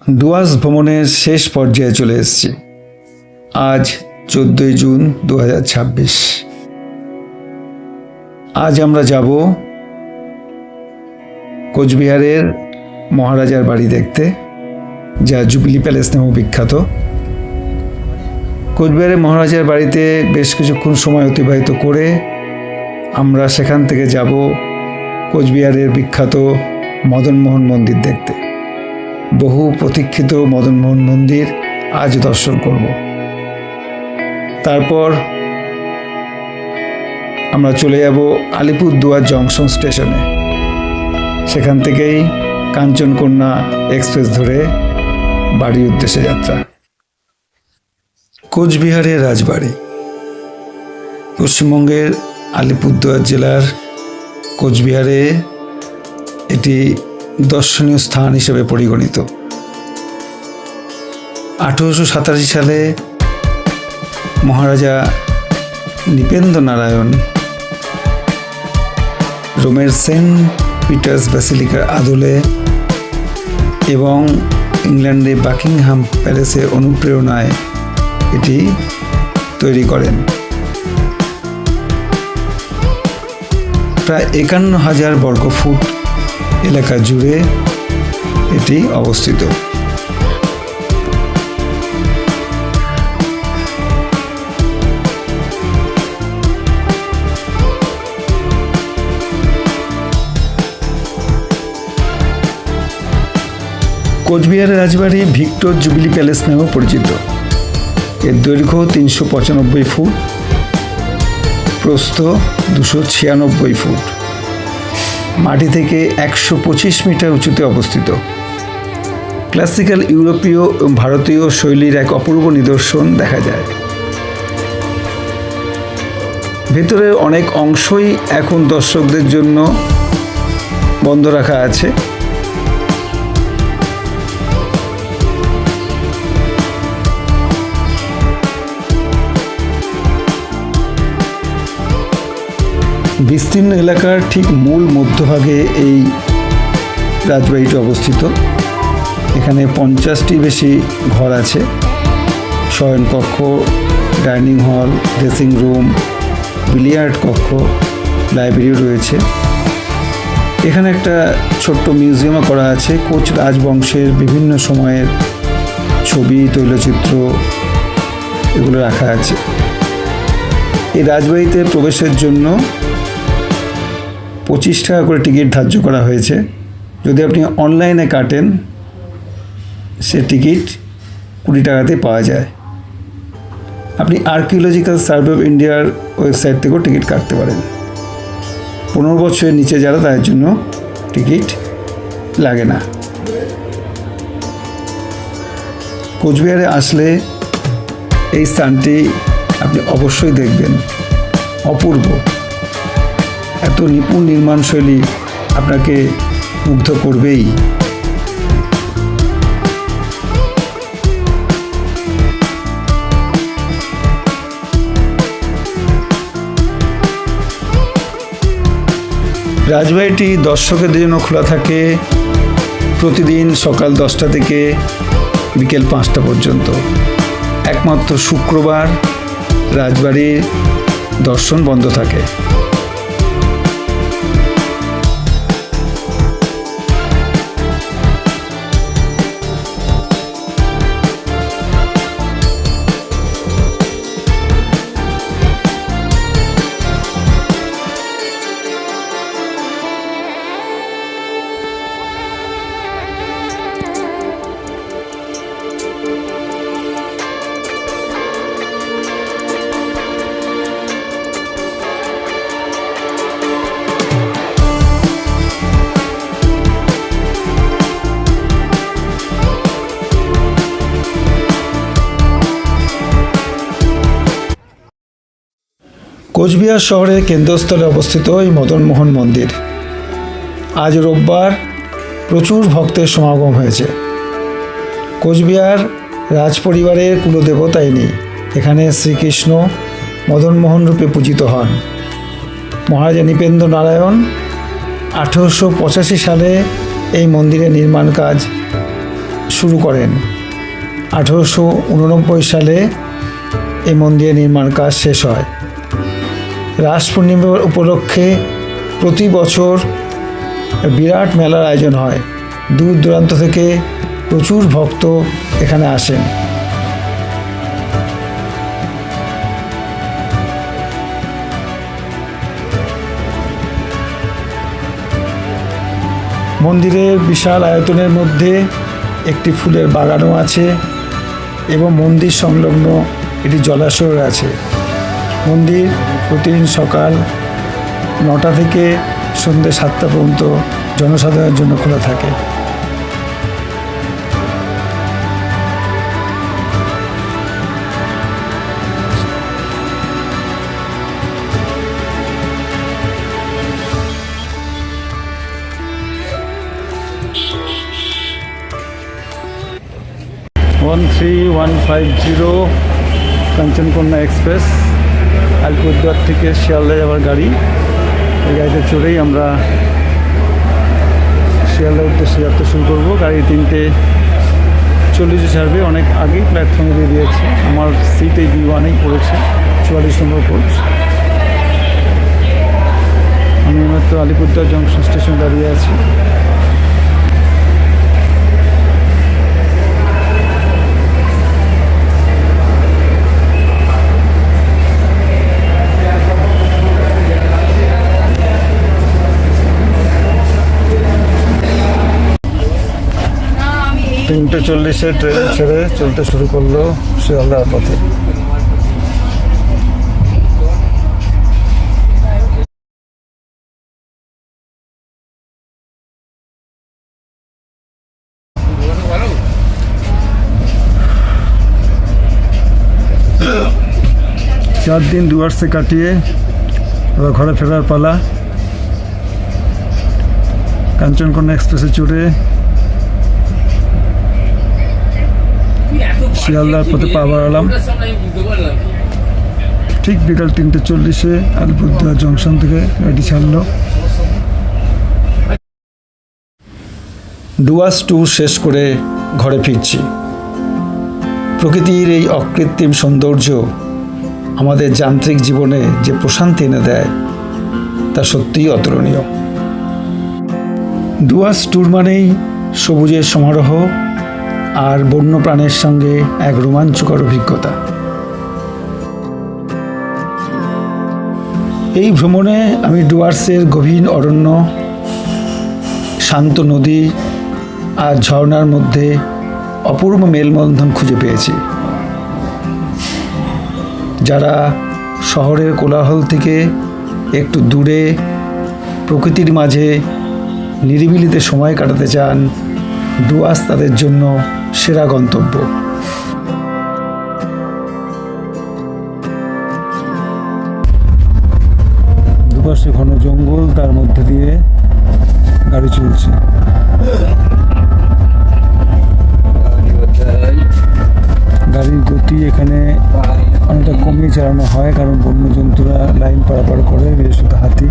ডুয়ার্স ভ্রমণের শেষ পর্যায়ে চলে এসেছি। আজ 14 জুন 2026। আজ আমরা যাব কোচবিহারের মহারাজার বাড়ি দেখতে, যা জুবিলি প্যালেস নামে বিখ্যাত। কোচবিহারের মহারাজার বাড়িতে বেশ কিছুক্ষণ সময় অতিবাহিত করে আমরা সেখান থেকে যাব কোচবিহারের বিখ্যাত মদনমোহন মন্দির দেখতে। বহু প্রতীক্ষিত মদনমোহন মন্দির আজ দর্শন করব। তারপর আমরা চলে যাব আলিপুরদুয়ার জংশন স্টেশনে। সেখান থেকেই কাঞ্চনকন্যা এক্সপ্রেস ধরে বাড়ির উদ্দেশ্যে যাত্রা। কোচবিহারের রাজবাড়ি পশ্চিমবঙ্গের আলিপুরদুয়ার জেলার কোচবিহারে এটি দর্শনীয় স্থান হিসেবে পরিগণিত। 1887 সালে মহারাজা নৃপেন্দ্র নারায়ণ রোমের সেন্ট পিটার্স ব্যাসিলিকার আদলে এবং ইংল্যান্ডে বাকিংহাম প্যালেসের অনুপ্রেরণায় এটি তৈরি করেন। প্রায় 51,000 বর্গফুট এলাকা জুড়ে এটি অবস্থিত। কোচবিহারের রাজবাড়ি ভিক্টর জুবিলি প্যালেস নামেও পরিচিত। এর দৈর্ঘ্য 395 ফুট, প্রস্থ 296 ফুট, মাটি থেকে 125 মিটার উঁচুতে অবস্থিত। ক্লাসিক্যাল ইউরোপীয় এবং ভারতীয় শৈলীর এক অপূর্ব নিদর্শন দেখা যায়। ভেতরের অনেক অংশই এখন দর্শকদের জন্য বন্ধ রাখা আছে। বিস্তীর্ণ এলাকার ঠিক মূল মধ্যভাগে এই রাজবাড়িটি অবস্থিত। এখানে 50টি বেশি ঘর আছে। শয়নকক্ষ, dining hall, dressing room, billiard কক্ষ, লাইব্রেরি রয়েছে। এখানে একটা ছোট্ট মিউজিয়ামও করা আছে। কোচ রাজবংশের বিভিন্ন সময়ের ছবি, তৈলচিত্র এগুলো রাখা আছে। এই রাজবাড়িতে প্রবেশের জন্য 25 টাকা করে টিকিট ধার্য করা হয়েছে। যদি আপনি অনলাইনে কাটেন সে টিকিট 20 টাকাতে পাওয়া যায়। আপনি আর্কিওলজিক্যাল সার্ভে অফ ইন্ডিয়ার ওয়েবসাইট থেকেও টিকিট কাটতে পারেন। 15 বছরের নিচে যারা তাদের জন্য টিকিট লাগে না। কোচবিহারে আসলে এই স্থানটি আপনি অবশ্যই দেখবেন। অপূর্ব, এত নিপুণ নির্মাণশৈলী আপনাকে মুগ্ধ করবেই। রাজবাড়িটি দর্শকদের জন্য খোলা থাকে প্রতিদিন সকাল 10টা থেকে বিকেল 5টা পর্যন্ত। একমাত্র শুক্রবার রাজবাড়ির দর্শন বন্ধ থাকে। কোচবিহার শহরের কেন্দ্রস্থলে অবস্থিত এই মদনমোহন মন্দির। আজ রোববার প্রচুর ভক্তের সমাগম হয়েছে। কোচবিহার রাজপরিবারের কুলদেবতা ইনি। এখানে শ্রীকৃষ্ণ মদনমোহন রূপে পূজিত হন। মহারাজা নৃপেন্দ্র নারায়ণ 1885 সালে এই মন্দিরের নির্মাণ কাজ শুরু করেন। 1889 সালে এই মন্দিরের নির্মাণ কাজ শেষ হয়। রাস পূর্ণিমা উপলক্ষে প্রতি বছর বিরাট মেলার আয়োজন হয়। দূর দূরান্ত থেকে প্রচুর ভক্ত এখানে আসেন। মন্দিরের বিশাল আয়তনের মধ্যে একটি ফুলের বাগানও আছে এবং মন্দির সংলগ্ন একটি জলাশয় আছে। মন্দির প্রতিদিন সকাল 9টা থেকে সন্ধ্যে 7টা পর্যন্ত জনসাধারণের জন্য খোলা থাকে। ওয়ান 3150 কাঞ্চনকন্যা এক্সপ্রেস, আলিপুরদুয়ার থেকে শিয়ালদা যাওয়ার গাড়ি। এই গাড়িতে চড়েই আমরা শিয়ালদার উদ্দেশ্যে যাত্রা শুরু করবো। গাড়ি 3:40 ছাড়বে, অনেক আগেই প্ল্যাটফর্মে দিয়ে দিয়েছে। আমার সিট এই B1-এই পড়েছে, 44 নম্বর কোচ। আমি মাত্র আলিপুরদুয়ার জংশন স্টেশনে দাঁড়িয়ে আছি। তিনটে 40-এ ট্রেন ছেড়ে চলতে শুরু করলো শিয়ালদার পথে। চার দিন ডুয়ার্সে কাটিয়ে এবার ঘরে ফেরার পালা। কাঞ্চনকন্যা এক্সপ্রেসে চড়ে শিয়ালদার পথে পা বাড়ালাম। ঠিক বিকাল 3:40-এ আলিপুরদুয়ার জংশন থেকে গাড়ি ছাড়লো। ডুয়ার্স ট্যুর শেষ করে ঘরে ফিরছি। প্রকৃতির এই অকৃত্রিম সৌন্দর্য আমাদের যান্ত্রিক জীবনে যে প্রশান্তি এনে দেয় তা সত্যিই অতুলনীয়। ডুয়ার্স ট্যুর মানেই সবুজের সমারোহ আর বন্যপ্রাণের সঙ্গে এক রোমাঞ্চকর অভিজ্ঞতা। এই ভ্রমণে আমি ডুয়ার্সের গভীর অরণ্য, শান্ত নদী আর ঝর্ণার মধ্যে অপূর্ব মেলবন্ধন খুঁজে পেয়েছি। যারা শহরের কোলাহল থেকে একটু দূরে প্রকৃতির মাঝে নিরিবিলিতে সময় কাটাতে চান, ডুয়ার্স তাদের জন্য সেরা গন্তব্য। দুপাশে ঘন জঙ্গল, তার মধ্যে দিয়ে গাড়ি চলছে। গাড়ির গতি এখানে অনেকটা কমিয়ে চালানো হয়, কারণ বন্যজন্তুরা লাইন পারাপার করে, বিশেষত হাতি।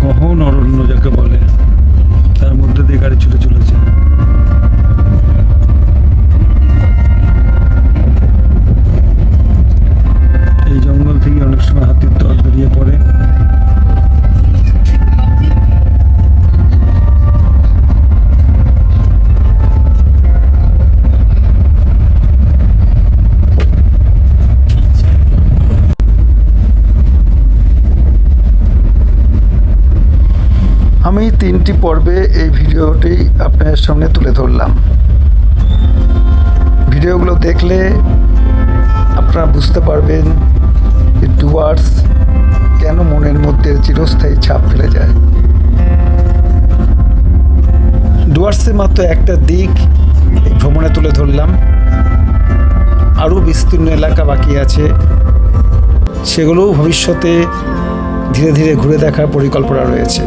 গহন অরণ্য যাকে বলে, তার মধ্যে দিয়ে গাড়ি ছুটে চলেছে। এই জঙ্গল থেকে অনেক সময় হাতির দল বেরিয়ে পড়ে। আমি 3টি পর্বে এই ভিডিওটি আপনাদের সামনে তুলে ধরলাম। ভিডিওগুলো দেখলে আপনারা বুঝতে পারবেন যে ডুয়ার্স কেন মনের মধ্যে চিরস্থায়ী ছাপ ফেলে যায়। ডুয়ার্সের মাত্র একটা দিক এই ভ্রমণে তুলে ধরলাম। আরও বিস্তীর্ণ এলাকা বাকি আছে, সেগুলোও ভবিষ্যতে ধীরে ধীরে ঘুরে দেখার পরিকল্পনা রয়েছে।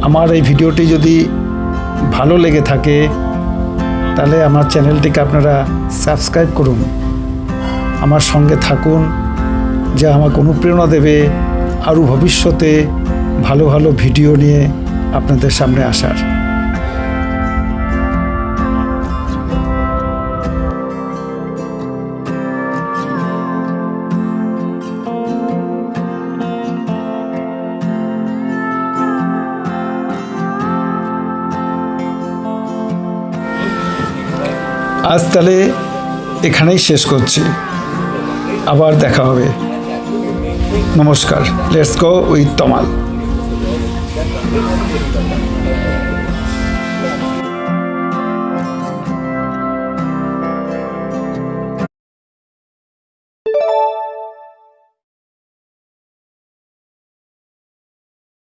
আমার এই ভিডিওটি যদি ভালো লেগে থাকে তাহলে আমার চ্যানেলটিকে আপনারা সাবস্ক্রাইব করুন, আমার সঙ্গে থাকুন, যা আমাকে অনুপ্রেরণা দেবে আরও ভবিষ্যতে ভালো ভালো ভিডিও নিয়ে আপনাদের সামনে আসার। আজ তাহলে এখানেই শেষ করছি, আবার দেখা হবে। নমস্কার। Let's go with Tamal.